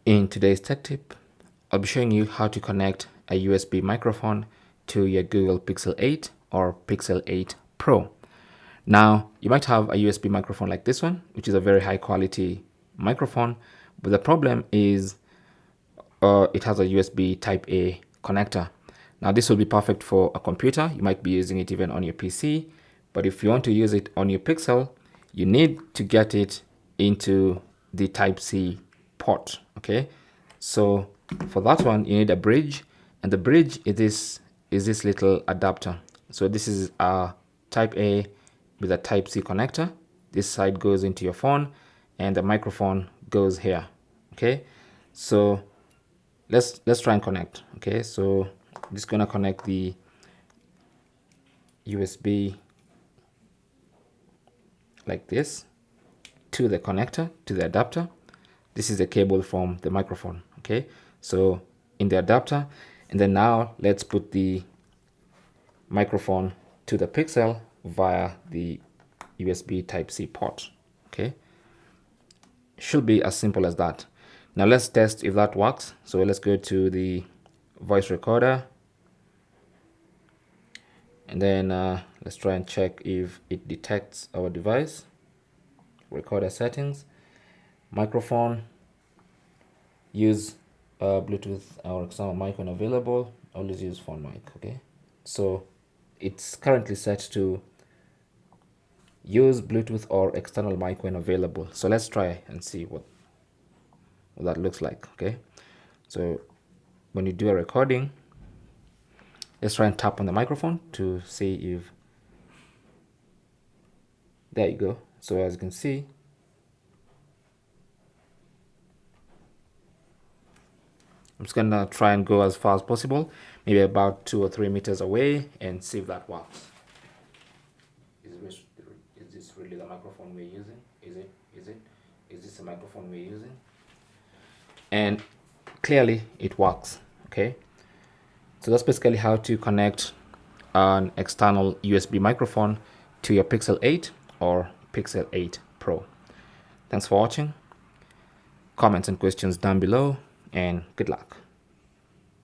In today's tech tip, I'll be showing you how to connect a USB microphone to your Google Pixel 8 or Pixel 8 Pro. Now, you might have a USB microphone like this one, which is a very high quality microphone, but the problem is it has a USB Type A connector. Now, this will be perfect for a computer. You might be using it even on your PC, but if you want to use it on your Pixel, you need to get it into the Type-C port. Okay, so for that one, you need a bridge, and the bridge is this little adapter. So this is a Type A with a Type-C connector. This side goes into your phone, and the microphone goes here. Okay, so let's try and connect. Okay, so I'm just gonna connect the USB like this to the connector, to the adapter. This is the cable from the microphone. Okay, so in the adapter, and then now let's put the microphone to the Pixel via the USB Type-C port. Okay, should be as simple as that. Now let's test if that works. So let's go to the voice recorder, and then let's try and check if it detects our device. Recorder settings, microphone, use Bluetooth or external mic when available. Always use phone mic. Okay, so it's currently set to use Bluetooth or external mic when available. So let's try and see what that looks like. Okay, so when you do a recording, let's try and tap on the microphone to see if, there you go. So as you can see, I'm just gonna try and go as far as possible, maybe about 2 or 3 meters away, and see if that works. Is this really the microphone we're using? Is this the microphone we're using? And clearly it works. Okay, so that's basically how to connect an external USB microphone to your Pixel 8 or Pixel 8 Pro. Thanks for watching. Comments and questions down below, and good luck.